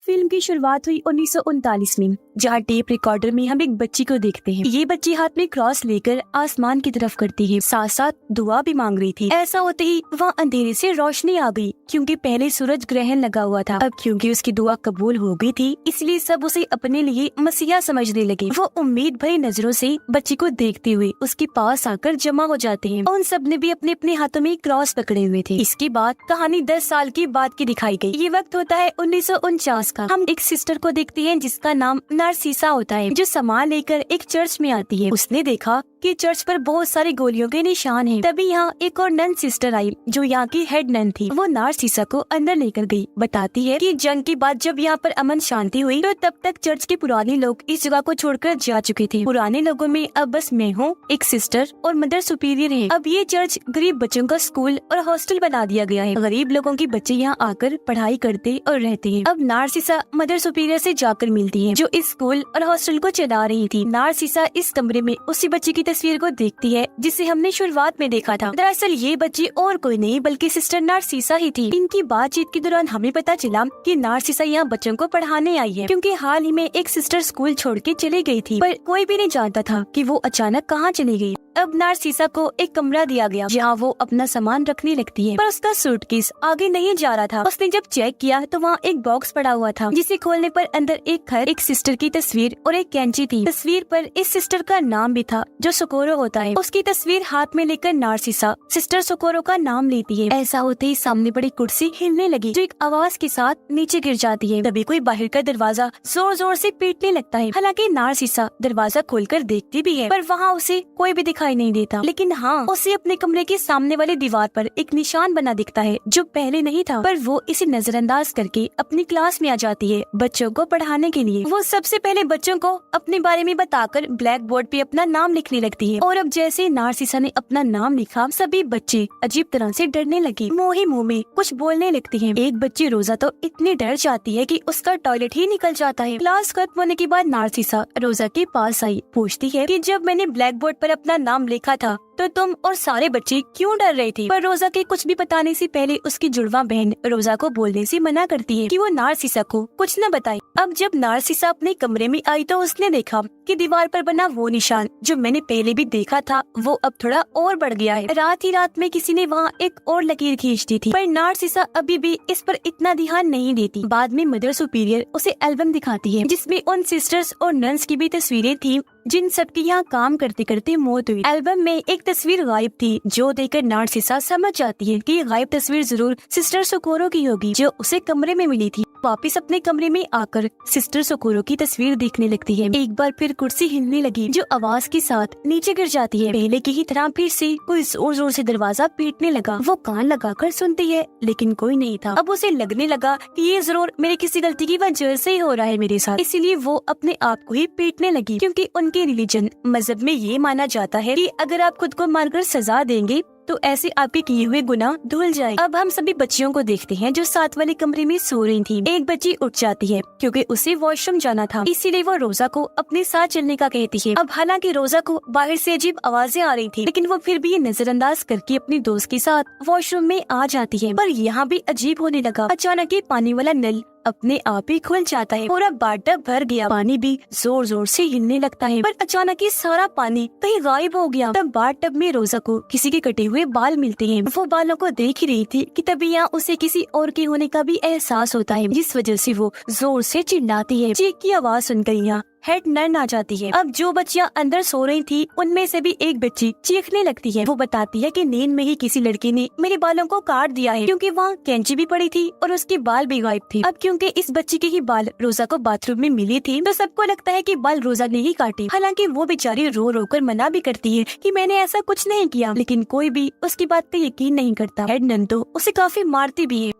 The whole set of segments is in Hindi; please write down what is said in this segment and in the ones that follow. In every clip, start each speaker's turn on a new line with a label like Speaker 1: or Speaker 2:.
Speaker 1: फिल्म की शुरुआत हुई 1939 में, जहाँ टेप रिकॉर्डर में हम एक बच्ची को देखते हैं। ये बच्ची हाथ में क्रॉस लेकर आसमान की तरफ करती है, साथ साथ दुआ भी मांग रही थी। ऐसा होते ही वहाँ अंधेरे से रोशनी आ गई, क्योंकि पहले सूरज ग्रहण लगा हुआ था। अब क्योंकि उसकी दुआ कबूल हो गई थी, इसलिए सब उसे अपने लिए मसीहा समझने लगे। वो उम्मीद भरी नजरों से बच्ची को देखते हुए उसके पास आकर जमा हो जाते हैं। उन सब ने भी अपने अपने हाथों में क्रॉस पकड़े हुए थे। इसके बाद कहानी 10 साल के बाद की दिखाई गई। ये वक्त होता है 1949 का। हम एक सिस्टर को देखते हैं जिसका नाम नारसीसा होता है, जो सामान लेकर एक चर्च में आती है। उसने देखा कि चर्च पर बहुत सारे गोलियों के निशान हैं। तभी यहाँ एक और नन सिस्टर आई, जो यहाँ की हेड नन थी। वो नारसीसा को अंदर लेकर गई। बताती है कि जंग के बाद जब यहाँ पर अमन शांति हुई, तो तब तक चर्च के पुराने लोग इस जगह को छोड़कर जा चुके थे। पुराने लोगों में अब बस मैं हूँ, एक सिस्टर और मदर सुपीरियर है। अब ये चर्च गरीब बच्चों का स्कूल और हॉस्टल बना दिया गया है। गरीब लोगों के बच्चे यहाँ आकर पढ़ाई करते और रहते हैं। अब नारसीसा मदर सुपीरियर से जाकर मिलती है, जो इस स्कूल और हॉस्टल को चला रही थी। नारसीसा इस कमरे में उसी बच्ची की तस्वीर को देखती है जिसे हमने शुरुआत में देखा था। दरअसल ये बच्ची और कोई नहीं बल्कि सिस्टर नारसीसा ही थी। इनकी बातचीत के दौरान हमें पता चला कि नारसीसा यहाँ बच्चों को पढ़ाने आई है, क्योंकि हाल ही में एक सिस्टर स्कूल छोड़ के चली गई थी, पर कोई भी नहीं जानता था कि वो अचानक कहाँ चली गई। अब नारसीसा को एक कमरा दिया गया, जहाँ वो अपना सामान रखने लगती है, पर उसका सूटकेस आगे नहीं जा रहा था। उसने जब चेक किया तो वहाँ एक बॉक्स पड़ा हुआ था, जिसे खोलने पर अंदर एक खत, एक सिस्टर की तस्वीर और एक कैंची थी। तस्वीर पर इस सिस्टर का नाम भी था, जो सोकोरो होता है। उसकी तस्वीर हाथ में लेकर नारसीसा सिस्टर सोकोरो का नाम लेती है। ऐसा होते ही सामने बड़ी कुर्सी हिलने लगी, जो एक आवाज के साथ नीचे गिर जाती है। तभी कोई बाहर का दरवाजा जोर जोर से पीटने लगता है। हालांकि नारसीसा दरवाजा खोलकर देखती भी है, पर वहाँ उसे कोई भी दिखाई नहीं देता। लेकिन हाँ, उसे अपने कमरे के सामने वाली दीवार पर एक निशान बना दिखता है, जो पहले नहीं था। पर वो इसे नजरअंदाज करके अपनी क्लास में आ जाती है बच्चों को पढ़ाने के लिए। वो सबसे पहले बच्चों को अपने बारे में बताकर ब्लैक बोर्ड पे अपना नाम लिखने लगती है। और अब जैसे नारसीसा ने अपना नाम लिखा, सभी बच्चे अजीब तरह से डरने लगे। मुँह ही मुँह में कुछ बोलने लगती है। एक बच्ची रोजा तो इतनी डर जाती है कि उसका टॉयलेट ही निकल जाता है। क्लास खत्म होने के बाद नारसीसा रोजा के पास आई, पूछती है कि जब मैंने ब्लैक बोर्ड पर अपना नाम लिखा था तो तुम और सारे बच्चे क्यों डर रहे थे? पर रोजा के कुछ भी बताने से पहले उसकी जुड़वा बहन रोजा को बोलने से मना करती है कि वो नारसीसा को कुछ न बताए। अब जब नारसीसा अपने कमरे में आई तो उसने देखा कि दीवार पर बना वो निशान, जो मैंने पहले भी देखा था, वो अब थोड़ा और बढ़ गया है। रात ही रात में किसी ने वहाँ एक और लकीर खींच दी थी, पर नारसीसा अभी भी इस पर इतना ध्यान नहीं देती। बाद में मदर सुपीरियर उसे एल्बम दिखाती है, जिसमें उन सिस्टर्स और नन्स की भी तस्वीरें थी, जिन सबकी यहाँ काम करते करते मौत हुई। एल्बम में एक तस्वीर गायब थी, जो देखकर नारसीसा समझ जाती है कि ये गायब तस्वीर जरूर सिस्टर सोकोरो की होगी, जो उसे कमरे में मिली थी। वापस अपने कमरे में आकर सिस्टर सोकोरो की तस्वीर देखने लगती है। एक बार फिर कुर्सी हिलने लगी, जो आवाज के साथ नीचे गिर जाती है। पहले की ही तरह फिर से कोई जोर जोर से दरवाजा पीटने लगा। वो कान लगाकर सुनती है, लेकिन कोई नहीं था। अब उसे लगने लगा कि ये जरूर मेरे किसी गलती की वजह से ही हो रहा है मेरे साथ, इसीलिए वो अपने आप को ही पीटने लगी, क्योंकि उनके रिलीजन मजहब में ये माना जाता है कि अगर आप खुद को मारकर सजा देंगे तो ऐसे आपके किए हुए गुनाह धुल जाए। अब हम सभी बच्चियों को देखते हैं, जो साथ वाले कमरे में सो रही थी। एक बच्ची उठ जाती है, क्योंकि उसे वॉशरूम जाना था, इसीलिए वो रोजा को अपने साथ चलने का कहती है। अब हालांकि रोजा को बाहर से अजीब आवाजें आ रही थी, लेकिन वो फिर भी नजरअंदाज करके अपनी दोस्त के साथ वॉशरूम में आ जाती है। पर यहाँ भी अजीब होने लगा। अचानक ही पानी वाला नल अपने आप ही खुल जाता है। पूरा बाथटब भर गया। पानी भी जोर जोर से हिलने लगता है, पर अचानक ही सारा पानी कहीं गायब हो गया। तब बाथटब में रोजा को किसी के कटे हुए बाल मिलते हैं। वो बालों को देख ही रही थी कि तभी यहाँ उसे किसी और के होने का भी एहसास होता है, जिस वजह से वो जोर से चिल्लाती है। चीख की आवाज सुनकर यहाँ हेड नन आ जाती है। अब जो बच्चियां अंदर सो रही थी, उनमें से भी एक बच्ची चीखने लगती है। वो बताती है कि नींद में ही किसी लड़के ने मेरे बालों को काट दिया है, क्योंकि वहाँ कैंची भी पड़ी थी और उसके बाल भी गायब थे। अब क्योंकि इस बच्ची के ही बाल रोजा को बाथरूम में मिले थे, तो सबको लगता है कि बाल रोजा ने ही काटे। हालांकि वो बेचारी रो रो कर मना भी करती है कि मैंने ऐसा कुछ नहीं किया, लेकिन कोई भी उसकी बात पे यकीन नहीं करता। हेड नन तो उसे काफी मारती भी है।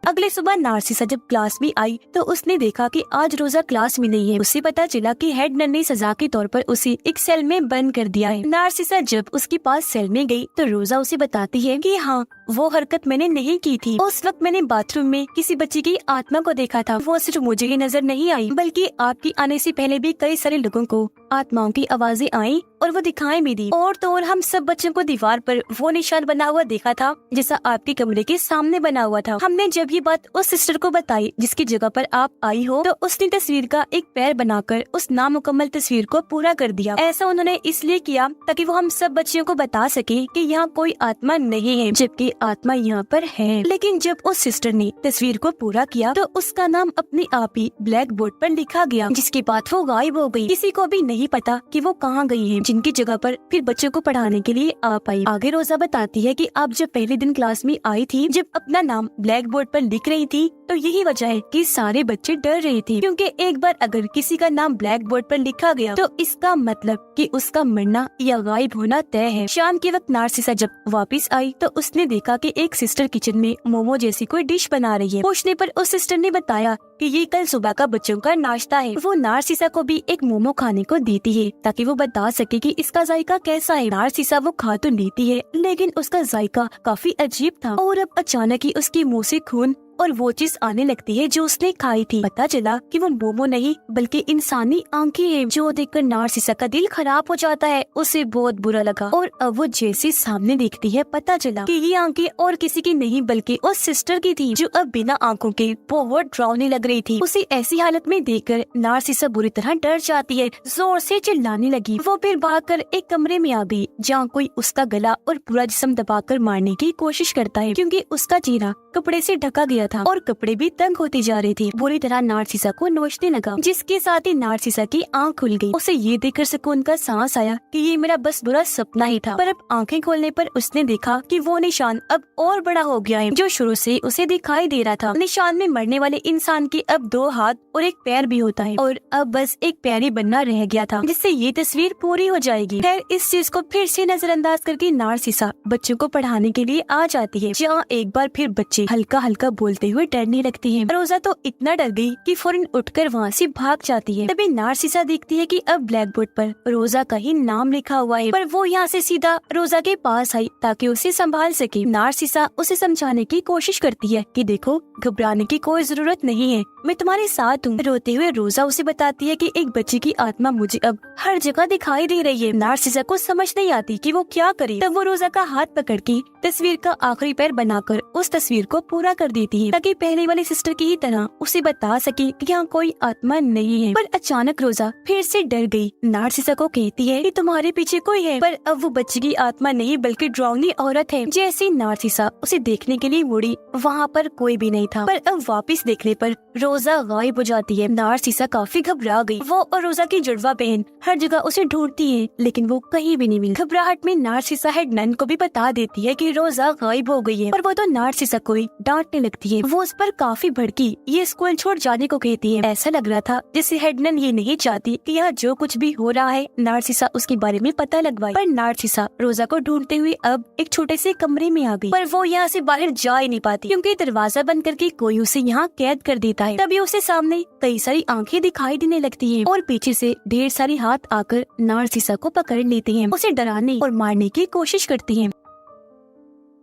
Speaker 1: अगले सुबह नारसीसा जब क्लास में आई तो उसने देखा कि आज रोजा क्लास में नहीं है। उसे पता चला कि हेड नन ने सजा के तौर पर उसे एक सेल में बंद कर दिया है। नारसीसा जब उसके पास सेल में गई तो रोजा उसे बताती है कि हाँ, वो हरकत मैंने नहीं की थी। उस वक्त मैंने बाथरूम में किसी बच्ची की आत्मा को देखा था। वो सिर्फ मुझे ही नजर नहीं आई, बल्कि आपके आने से पहले भी कई सारे लोगों को आत्माओं की आवाजें आई और वो दिखाई भी दी। और तो और हम सब बच्चों को दीवार पर वो निशान बना हुआ देखा था जैसा आपके कमरे के सामने बना हुआ था। हमने जब ये बात उस सिस्टर को बताई जिसकी जगह पर आप आई हो, तो उसने तस्वीर का एक पैर बनाकर उस नामुकम्मल तस्वीर को पूरा कर दिया। ऐसा उन्होंने इसलिए किया ताकि वो हम सब बच्चियों को बता सके कि यहाँ कोई आत्मा नहीं है, जबकि आत्मा यहाँ पर है। लेकिन जब उस सिस्टर ने तस्वीर को पूरा किया तो उसका नाम अपने आप ही ब्लैक बोर्ड पर लिखा गया, जिसके बाद वो गायब हो गई। किसी को भी नहीं पता कि वो कहाँ गई है, जिनकी जगह पर फिर बच्चों को पढ़ाने के लिए आप आई। आगे रोजा बताती है कि आप जब पहले दिन क्लास में आई थी, जब अपना नाम ब्लैक बोर्ड पर लिख रही थी, तो यही वजह है कि सारे बच्चे डर रहे थे, क्योंकि एक बार अगर किसी का नाम ब्लैक बोर्ड पर लिखा गया तो इसका मतलब कि उसका मरना या गायब होना तय है। शाम के वक्त नार्सिसा जब वापस आई तो उसने देखा कि एक सिस्टर किचन में मोमो जैसी कोई डिश बना रही है। पूछने पर उस सिस्टर ने बताया कि ये कल सुबह का बच्चों का नाश्ता है। वो नार्सिसा को भी एक मोमो खाने को देती है ताकि वो बता सके कि इसका जायका कैसा है। नार्सिसा वो खा तो लेती है, लेकिन उसका जायका काफी अजीब था और अब अचानक ही उसके मुंह से खून और वो चीज आने लगती है जो उसने खाई थी। पता चला कि वो मोमो नहीं बल्कि इंसानी आंखें हैं, जो देखकर नार्सिसा का दिल खराब हो जाता है। उसे बहुत बुरा लगा और अब वो जैसे सामने देखती है, पता चला कि ये आंखें और किसी की नहीं बल्कि उस सिस्टर की थी, जो अब बिना आंखों के बहुत डरावनी लग रही थी। उसे ऐसी हालत में देखकर नार्सिसा बुरी तरह डर जाती है, जोर से चिल्लाने लगी। वो फिर भागकर एक कमरे में आ गई जहाँ कोई उसका गला और पूरा जिस्म दबाकर मारने की कोशिश करता है, क्योंकि उसका चेहरा कपड़े से ढका गया था और कपड़े भी तंग होते जा रहे थे। बुरी तरह नार्सिसा को नोचने लगा, जिसके साथ ही नार्सिसा की आंख खुल गई। उसे ये देखकर सुकून का सांस आया कि ये मेरा बस बुरा सपना ही था। पर अब आंखें खोलने पर उसने देखा कि वो निशान अब और बड़ा हो गया है, जो शुरू से उसे दिखाई दे रहा था। निशान में मरने वाले इंसान के अब 2 हाथ और एक पैर भी होता है और अब बस एक पैर ही बनना रह गया था, जिससे ये तस्वीर पूरी हो जाएगी। खैर, इस चीज को फिर से नजरअंदाज करके नार्सिसा बच्चों को पढ़ाने के लिए आ जाती है, जहाँ एक बार फिर बच्चे हल्का हल्का बोलते हुए डरने लगती है। रोजा तो इतना डर गई कि फौरन उठकर वहाँ से भाग जाती है। तभी नार्सिसा देखती है कि अब ब्लैक बोर्ड पर रोजा का ही नाम लिखा हुआ है, पर वो यहाँ से सीधा रोजा के पास आई ताकि उसे संभाल सके। नार्सिसा उसे समझाने की कोशिश करती है कि देखो, घबराने की कोई जरूरत नहीं है, मैं तुम्हारे साथ हूँ। रोते हुए रोजा उसे बताती है कि एक बच्चे की आत्मा मुझे अब हर जगह दिखाई दे रही है। नार्सिसा को समझ नहीं आती कि वो क्या करे। तब वो रोजा का हाथ पकड़ के तस्वीर का आखिरी पैर बनाकर उस तस्वीर को पूरा कर देती है, ताकि पहले वाली सिस्टर की ही तरह उसे बता सके कि यहाँ कोई आत्मा नहीं है। पर अचानक रोजा फिर से डर गई। नार्सिसा को कहती है कि तुम्हारे पीछे कोई है, पर अब वो बच्चे की आत्मा नहीं बल्कि डरावनी औरत है। जैसे नार्सिसा उसे देखने के लिए मुड़ी, वहाँ पर कोई भी नहीं था, पर अब वापस देखने पर रोजा गायब हो जाती है। नार्सिसा काफी घबरा गई। वो और रोजा की जुड़वा बहन हर जगह उसे ढूंढती है, लेकिन वो कहीं भी नहीं मिली। घबराहट में नार्सिसा हेड नन को भी बता देती है कि रोजा गायब हो गई है, पर वो तो नार्सिसा को ही डांटने लगती है। वो उस पर काफी भड़की, ये स्कूल छोड़ जाने को कहती है। ऐसा लग रहा था जैसे हेड नन ये नहीं चाहती कि यहाँ जो कुछ भी हो रहा है नार्सिसा उसके बारे में पता लगवाए। पर नार्सिसा रोजा को ढूंढते हुए अब एक छोटे से कमरे में आ गई, पर वो यहाँ से बाहर जा ही नहीं पाती, क्योंकि दरवाजा बंद करके कोई उसे यहाँ कैद कर देता है। तभी उसे सामने कई सारी आंखें दिखाई देने लगती हैं और पीछे से ढेर सारी हाथ आकर नार्सिसा को पकड़ लेते हैं, उसे डराने और मारने की कोशिश करती हैं।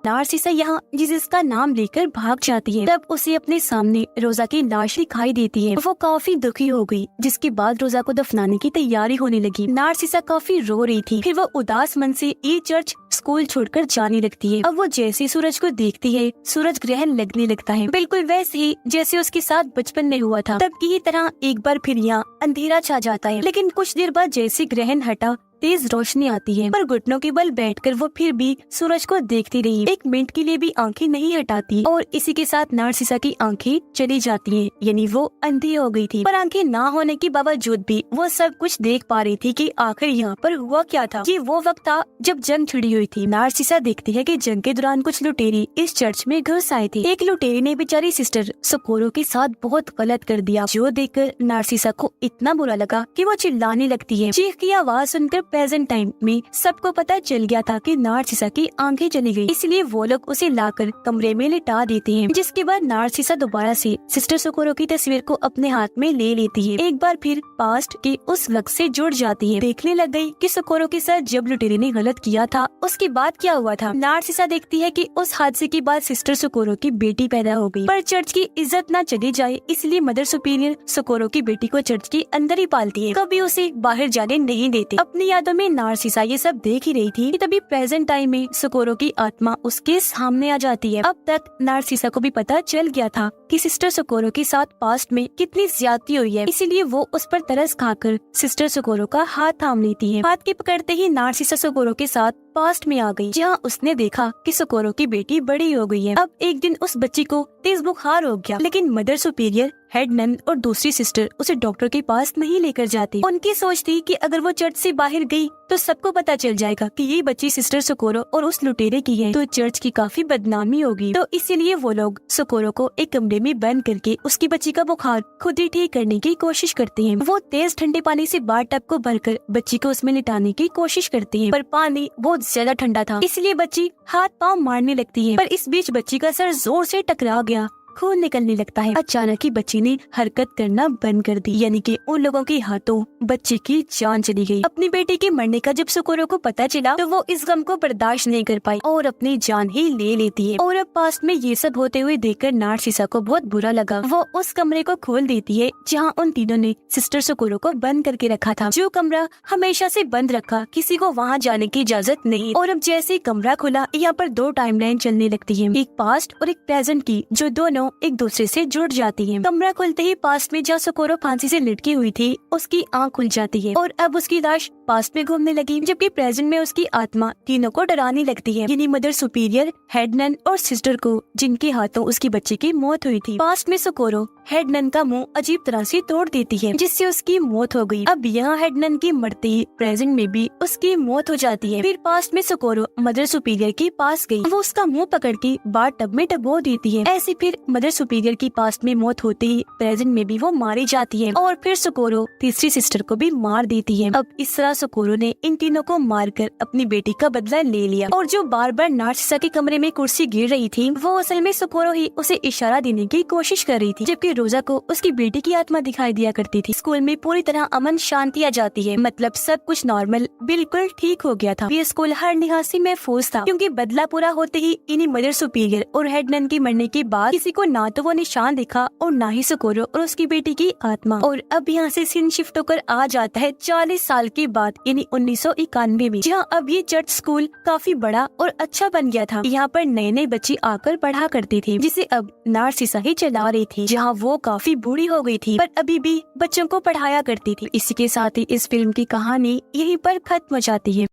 Speaker 1: नार्सिसा यहाँ जिसका नाम लेकर भाग जाती है। तब उसे अपने सामने रोजा की लाश दिखाई देती है। वो काफी दुखी हो गई, जिसके बाद रोजा को दफनाने की तैयारी होने लगी। नार्सिसा काफी रो रही थी। फिर वो उदास मन से ये चर्च स्कूल छोड़कर जाने लगती है। अब वो जैसे सूरज को देखती है, सूरज ग्रहण लगने लगता है, बिल्कुल वैसे ही जैसे उसके साथ बचपन में हुआ था। तब की तरह एक बार फिर यहाँ अंधेरा छा जाता है, लेकिन कुछ देर बाद जैसे ग्रहण हटा तेज रोशनी आती है, पर घुटनों के बल बैठकर वो फिर भी सूरज को देखती रही। एक मिनट के लिए भी आंखें नहीं हटाती और इसी के साथ नार्सिसा की आंखें चली जाती हैं, यानी वो अंधी हो गई थी। पर आंखें ना होने के बावजूद भी वो सब कुछ देख पा रही थी कि आखिर यहाँ पर हुआ क्या था। ये वो वक्त था जब जंग छिड़ी हुई थी। नार्सिसा देखती है कि जंग के दौरान कुछ लुटेरे इस चर्च में घुस आए थे। एक लुटेरे ने बेचारी सिस्टर सोकोरो के साथ बहुत गलत कर दिया, जो देखकर नार्सिसा को इतना बुरा लगा कि वो चिल्लाने लगती है। चीख की आवाज सुनकर प्रेजेंट टाइम में सबको पता चल गया था कि नार्सिसा की आंखें चली गई, इसलिए वो लोग उसे लाकर कमरे में लिटा देते हैं। जिसके बाद नार्सिसा दोबारा से सिस्टर सोकोरो की तस्वीर को अपने हाथ में ले लेती है। एक बार फिर पास्ट के उस वक्त से जुड़ जाती है। देखने लग गई कि सोकोरो के साथ जब लुटेरे ने गलत किया था उसके बाद क्या हुआ था। नार्सिसा देखती है कि उस हादसे के बाद सिस्टर सोकोरो की बेटी पैदा हो गई, पर चर्च की इज्जत न चली जाए इसलिए मदर सुपीरियर सोकोरो की बेटी को चर्च के अंदर ही पालती है, कभी उसे बाहर जाने नहीं देती। अपनी यादों में नार्सिसा ये सब देख ही रही थी कि तभी प्रेजेंट टाइम में सोकोरो की आत्मा उसके सामने आ जाती है। अब तक नार्सिसा को भी पता चल गया था कि सिस्टर सोकोरो के साथ पास्ट में कितनी ज्यादती हुई है, इसीलिए वो उस पर तरस खाकर सिस्टर सोकोरो का हाथ थाम लेती है। हाथ के पकड़ते ही नार्सिसा सोकोरो के साथ पास्ट में आ गई, जहाँ उसने देखा कि सोकोरो की बेटी बड़ी हो गई है। अब एक दिन उस बच्ची को तेज बुखार हो गया, लेकिन मदर सुपीरियर, हेड नन और दूसरी सिस्टर उसे डॉक्टर के पास नहीं लेकर जाती। उनकी सोच थी कि अगर वो चर्च से बाहर गई तो सबको पता चल जाएगा कि ये बच्ची सिस्टर सोकोरो और उस लुटेरे की है, तो चर्च की काफी बदनामी होगी। तो इसीलिए वो लोग सोकोरो को एक कमरे में बंद करके उसकी बच्ची का बुखार खुद ही ठीक करने की कोशिश करते हैं। वो तेज ठंडे पानी से बाथ टब को भरकर बच्ची को उसमें लिटाने की कोशिश करते हैं, पर पानी बहुत ज्यादा ठंडा था, इसलिए बच्ची हाथ पाँव मारने लगती है। पर इस बीच बच्ची का सर जोर से टकरा गया, खून निकलने लगता है। अचानक ही बच्ची ने हरकत करना बंद कर दी, यानी कि उन लोगों के हाथों बच्ची की जान चली गई। अपनी बेटी के मरने का जब सोकोरो को पता चला तो वो इस गम को बर्दाश्त नहीं कर पाई और अपनी जान ही ले लेती है। और अब पास्ट में ये सब होते हुए देखकर नार्सिसा को बहुत बुरा लगा। वो उस कमरे को खोल देती है जहाँ उन तीनों ने सिस्टर सोकोरो को बंद करके रखा था, जो कमरा हमेशा से बंद रखा, किसी को वहाँ जाने की इजाजत नहीं। और अब जैसे कमरा खुला, यहाँ पर दो टाइमलाइन चलने लगती है, एक पास्ट और एक प्रेजेंट की, जो दोनों एक दूसरे से जुड़ जाती है। कमरा खुलते ही पास्ट में जहाँ सोकोरो फांसी से लटकी हुई थी उसकी आंख खुल जाती है और अब उसकी लाश पास्ट में घूमने लगी, जबकि प्रेजेंट में उसकी आत्मा तीनों को डराने लगती है, यानी मदर सुपीरियर, हेड नन और सिस्टर को, जिनके हाथों उसकी बच्ची की मौत हुई थी। पास्ट में सोकोरो हेड नन का मुंह अजीब तरह से तोड़ देती है, जिससे उसकी मौत हो गई। अब यहाँ हेड नन की मरते ही प्रेजेंट में भी उसकी मौत हो जाती है। फिर पास्ट में सोकोरो मदर सुपीरियर के पास गई, वो उसका मुंह पकड़ के बाथ टब में डबो देती है। ऐसे फिर मदर सुपीरियर की पास्ट में मौत होते ही प्रेजेंट में भी वो मारी जाती है और फिर सोकोरो तीसरी सिस्टर को भी मार देती है। अब इस तरह सोकोरो ने इन तीनों को मारकर अपनी बेटी का बदला ले लिया। और जो बार बार नार्सिसा के कमरे में कुर्सी गिर रही थी, वो असल में सोकोरो ही उसे इशारा देने की कोशिश कर रही थी, जबकि रोजा को उसकी बेटी की आत्मा दिखाई दिया करती थी। स्कूल में पूरी तरह अमन शांति आ जाती है, मतलब सब कुछ नॉर्मल बिल्कुल ठीक हो गया था। ये स्कूल हर लिहाज से महफूज था, क्योंकि बदला पूरा होते ही इन्हीं मदर सुपीरियर और हेड नन के मरने के बाद किसी को ना तो वो निशान दिखा और ना ही सोकोरो और उसकी बेटी की आत्मा। और अब यहाँ से सीन शिफ्ट होकर आ जाता है 40 साल के बाद, यानी 1991 में, जहाँ अब ये चर्च स्कूल काफी बड़ा और अच्छा बन गया था। यहाँ पर नए नए बच्चे आकर पढ़ा करते थे, जिसे अब नार्सिसा ही चला रही थी, जहाँ वो काफी बूढ़ी हो गई थी पर अभी भी बच्चों को पढ़ाया करती थी। इसी के साथ ही इस फिल्म की कहानी यहीं पर खत्म हो जाती है।